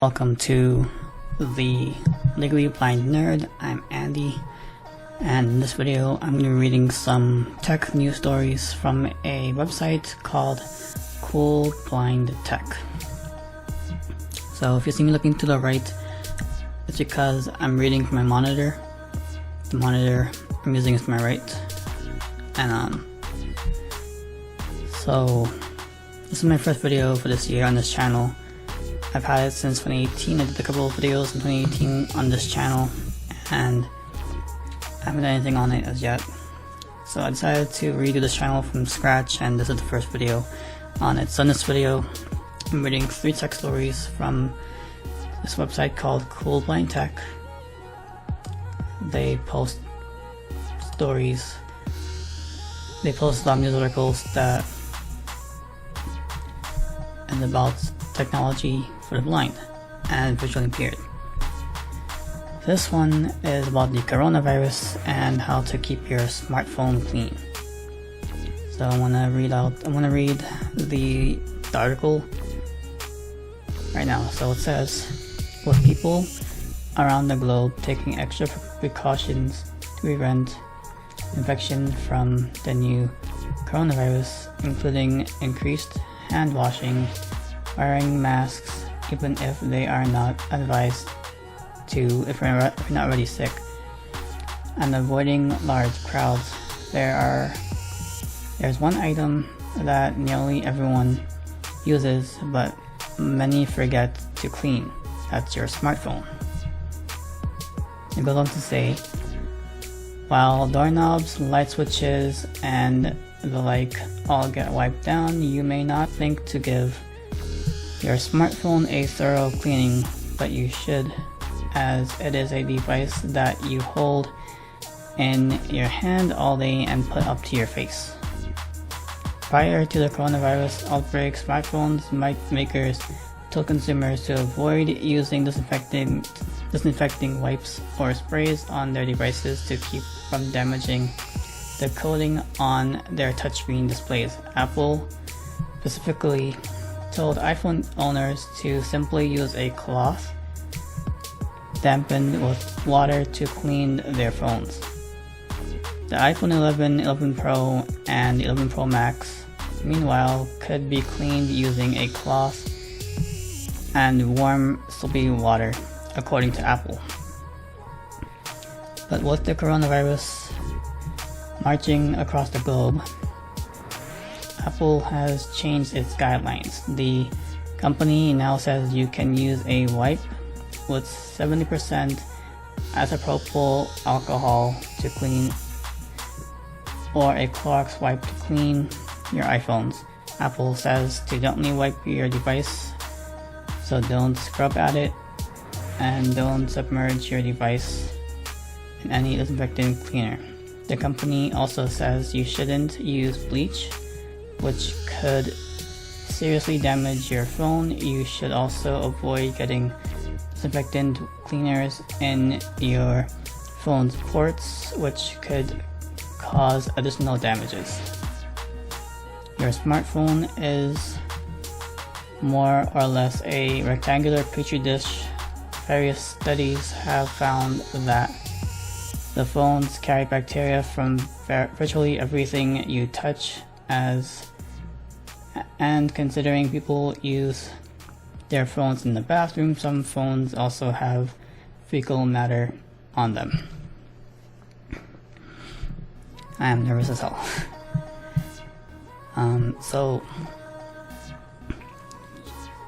Welcome to the Legally Blind Nerd. I'm Andy, and in this video I'm going to be reading some tech news stories from a website called Cool Blind Tech. So if you see me looking to the right, it's because I'm reading from my monitor. The monitor I'm using is to my right, and so this is my first video for this year on this channel. I've had it since 2018. I did a couple of videos in 2018 on this channel, and I haven't done anything on it as yet. So I decided to redo this channel from scratch, and this is the first video on it. So in this video, I'm reading 3 tech stories from this website called Cool Blind Tech. They post stories. They post news articles that is about technology for the blind and visually impaired. This one is about the coronavirus and how to keep your smartphone clean. So I want to read the article right now. So it says, with people around the globe taking extra precautions to prevent infection from the new coronavirus, including increased hand washing, wearing masks even if they are not advised to, if you're not already sick, and avoiding large crowds, there's one item that nearly everyone uses but many forget to clean. That's your smartphone. It goes on to say, while doorknobs, light switches, and the like all get wiped down, you may not think to give your smartphone a thorough cleaning, but you should, as it is a device that you hold in your hand all day and put up to your face. Prior to the coronavirus outbreak, smartphone makers told consumers to avoid using disinfecting wipes or sprays on their devices to keep from damaging the coating on their touchscreen displays. Apple specifically told iPhone owners to simply use a cloth dampened with water to clean their phones. The iPhone 11, 11 Pro, and 11 Pro Max, meanwhile, could be cleaned using a cloth and warm soapy water, according to Apple. But with the coronavirus marching across the globe, Apple has changed its guidelines. The company now says you can use a wipe with 70% isopropyl alcohol to clean, or a Clorox wipe to clean your iPhones. Apple says to gently wipe your device, so don't scrub at it and don't submerge your device in any disinfectant cleaner. The company also says you shouldn't use bleach, which could seriously damage your phone. You should also avoid getting disinfectant cleaners in your phone's ports, which could cause additional damages. Your smartphone is more or less a rectangular petri dish. Various studies have found that the phones carry bacteria from virtually everything you touch, and considering people use their phones in the bathroom, some phones also have fecal matter on them. I am nervous as hell. So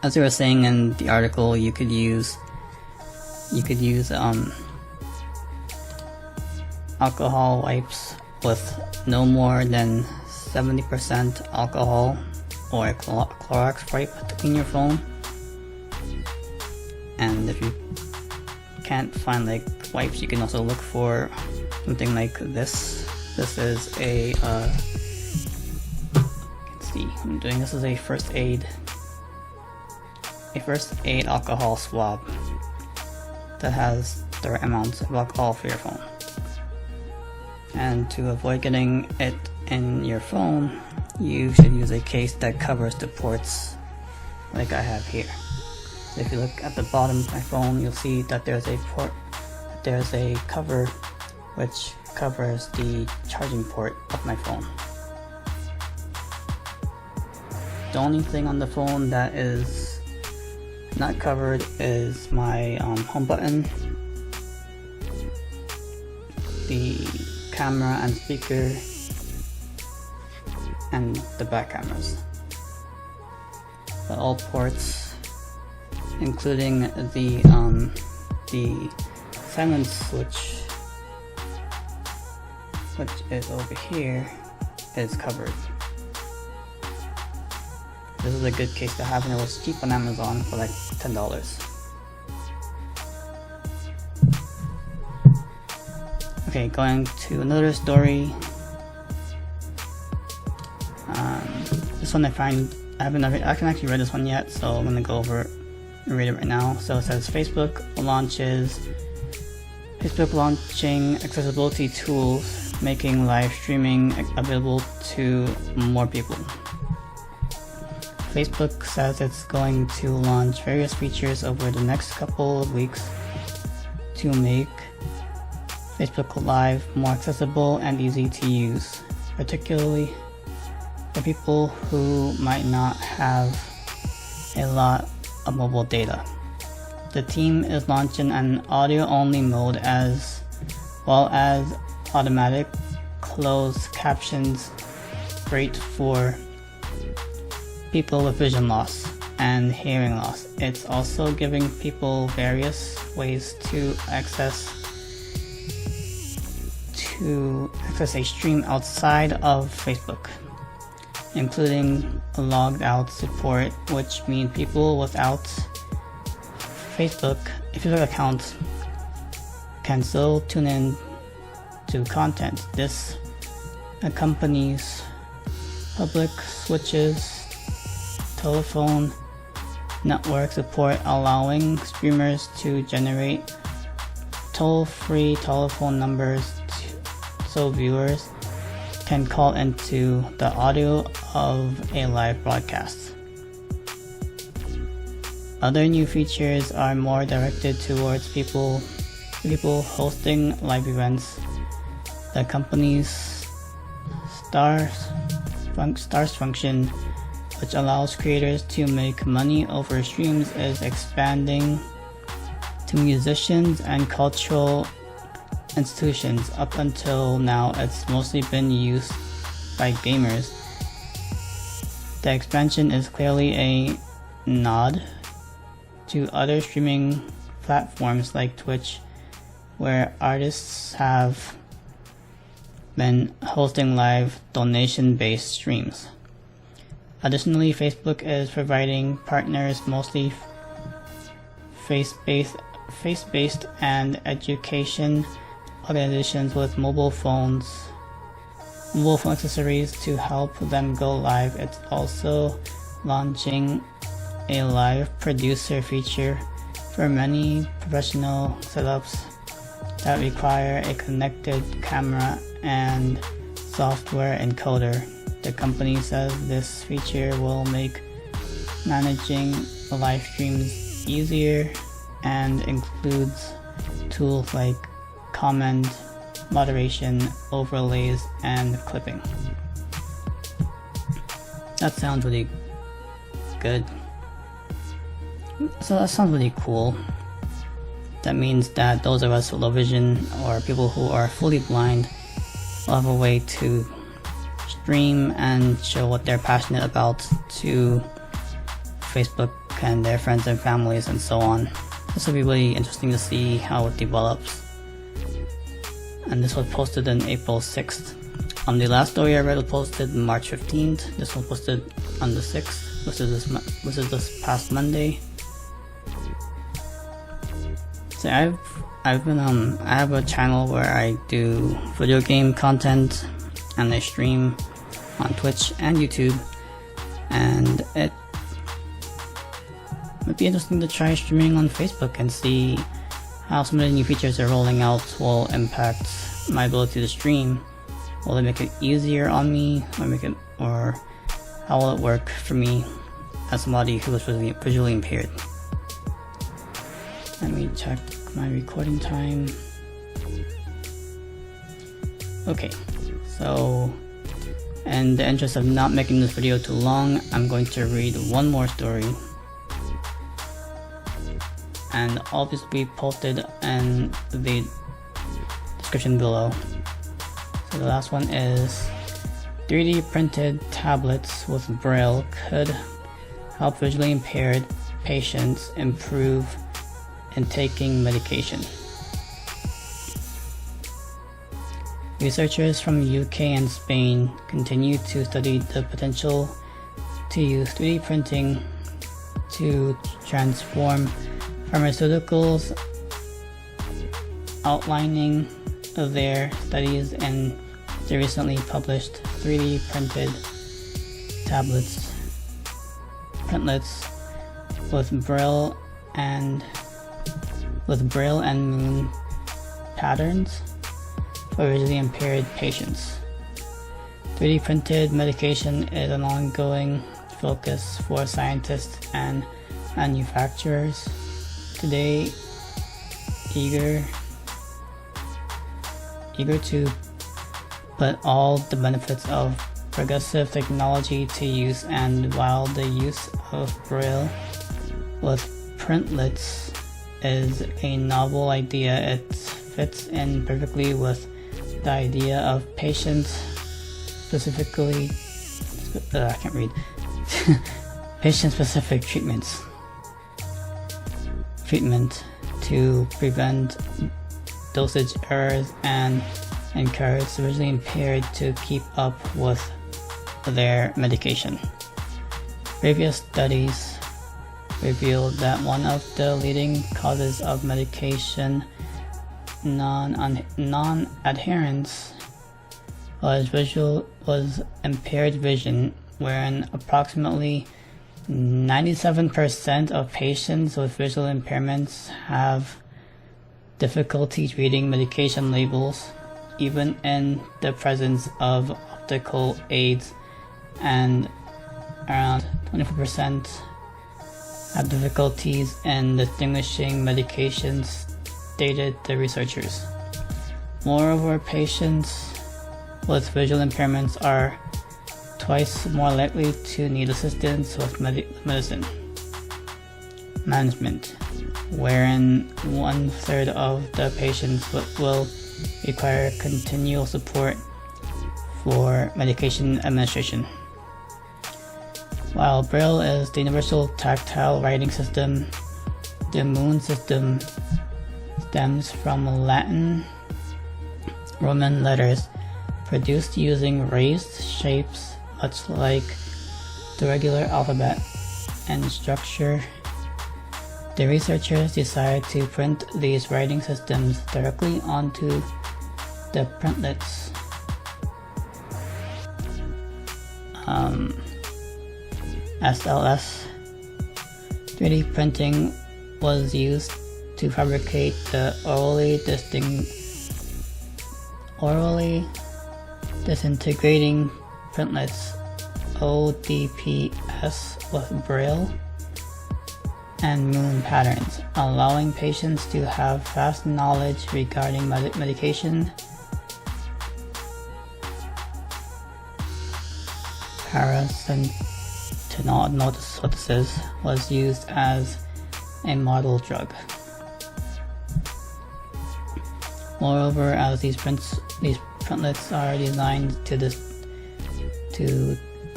as you were saying in the article, you could use alcohol wipes with no more than 70% alcohol, or a Clorox wipe to clean your phone. And if you can't find like wipes, you can also look for something like this. This is a this is a first aid alcohol swab that has the right amount of alcohol for your phone. And to avoid getting it in your phone, you should use a case that covers the ports like I have here. So if you look at the bottom of my phone, you'll see that there's a cover which covers the charging port of my phone. The only thing on the phone that is not covered is my home button, the camera and speaker, and the back cameras. But all ports, including the silence switch, which is over here, is covered. This is a good case to have, and it was cheap on Amazon for like $10. Okay, going to another story. This one I can actually read this one yet, so I'm gonna go over and read it right now. So it says Facebook launching accessibility tools, making live streaming available to more people. Facebook says it's going to launch various features over the next couple of weeks to make Facebook Live more accessible and easy to use, particularly for people who might not have a lot of mobile data. The team is launching an audio-only mode as well as automatic closed captions, great for people with vision loss and hearing loss. It's also giving people various ways to access a stream outside of Facebook, including logged out support, which means people without Facebook account can still tune in to content. This accompanies public switches, telephone network support, allowing streamers to generate toll-free telephone numbers so viewers can call into the audio of a live broadcast. Other new features are more directed towards people hosting live events. The company's stars function, which allows creators to make money over streams, is expanding to musicians and cultural institutions. Up until now, it's mostly been used by gamers. The expansion is clearly a nod to other streaming platforms like Twitch, where artists have been hosting live donation-based streams. Additionally, Facebook is providing partners, mostly faith-based and education organizations, with mobile phone accessories to help them go live. It's also launching a live producer feature for many professional setups that require a connected camera and software encoder. The company says this feature will make managing live streams easier and includes tools like comment moderation, overlays, and clipping. That sounds really good. So that sounds really cool. That means that those of us with low vision or people who are fully blind will have a way to stream and show what they're passionate about to Facebook and their friends and families and so on. This will be really interesting to see how it develops. And this was posted on April 6th. The last story I read was posted March 15th. This one posted on the 6th. This is this past Monday. So I have a channel where I do video game content and I stream on Twitch and YouTube, and it would be interesting to try streaming on Facebook and see how some of the new features they're rolling out will impact my ability to stream. Will it make it easier on me, or how will it work for me as somebody who is visually impaired? Let me check my recording time. Okay, so in the interest of not making this video too long, I'm going to read one more story, and all this will be posted in the description below. So the last one is 3D printed tablets with Braille could help visually impaired patients improve in taking medication. Researchers from the UK and Spain continue to study the potential to use 3D printing to transform pharmaceuticals, outlining their studies in the recently published 3D printed printlets with Braille and moon patterns for visually impaired patients. 3D printed medication is an ongoing focus for scientists and manufacturers today, eager to put all the benefits of progressive technology to use. And while the use of Braille with printlets is a novel idea, it fits in perfectly with the idea of patients specifically patient-specific treatment to prevent dosage errors and encourage the visually impaired to keep up with their medication. Previous studies revealed that one of the leading causes of medication non-adherence was impaired vision, wherein approximately 97% of patients with visual impairments have difficulty reading medication labels, even in the presence of optical aids, and around 24% have difficulties in distinguishing medications, stated the researchers. Moreover, patients with visual impairments are twice more likely to need assistance with medicine management, wherein 1/3 of the patients will require continual support for medication administration. While Braille is the universal tactile writing system, the Moon system stems from Latin Roman letters produced using raised shapes much like the regular alphabet and structure. The researchers decided to print these writing systems directly onto the printlets. SLS 3D printing was used to fabricate the orally disintegrating printlets ODPS with Braille and moon patterns, allowing patients to have fast knowledge regarding medication, paracetamol, notice what this is, was used as a model drug. Moreover, as these printlets are designed to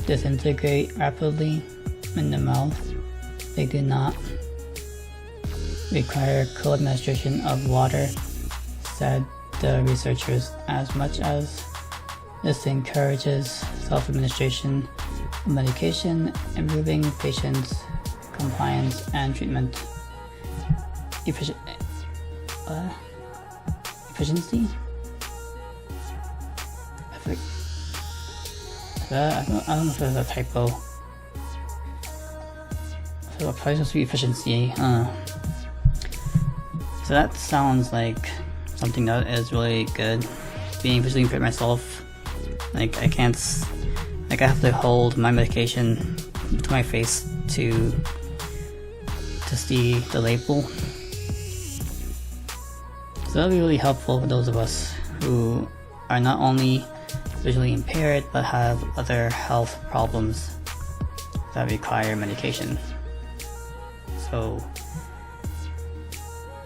disintegrate rapidly in the mouth, they do not require co-administration of water, said the researchers, as much as this encourages self-administration of medication, improving patients' compliance and treatment efficiency. I don't know if there's a typo. So it's probably supposed to be efficiency. So that sounds like something that is really good. Being visually impaired myself, like I have to hold my medication to my face to see the label. So that'll be really helpful for those of us who are not only visually impaired but have other health problems that require medication. So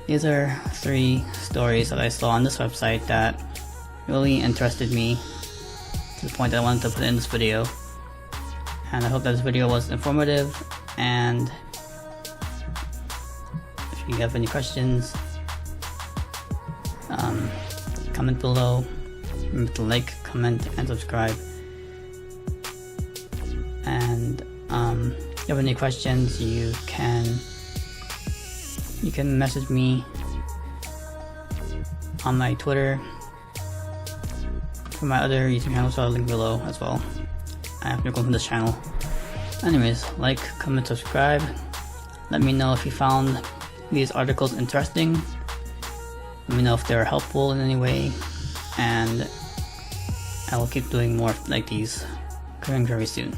these are 3 stories that I saw on this website that really interested me to the point that I wanted to put in this video. And I hope that this video was informative, and if you have any questions, comment below. Remember to like, comment, and subscribe. And if you have any questions, you can message me on my Twitter for my other YouTube channels, so I'll link below as well after going from this channel. Anyways, like, comment, subscribe. Let me know if you found these articles interesting. Let me know if they were helpful in any way, and I will keep doing more like these coming very soon.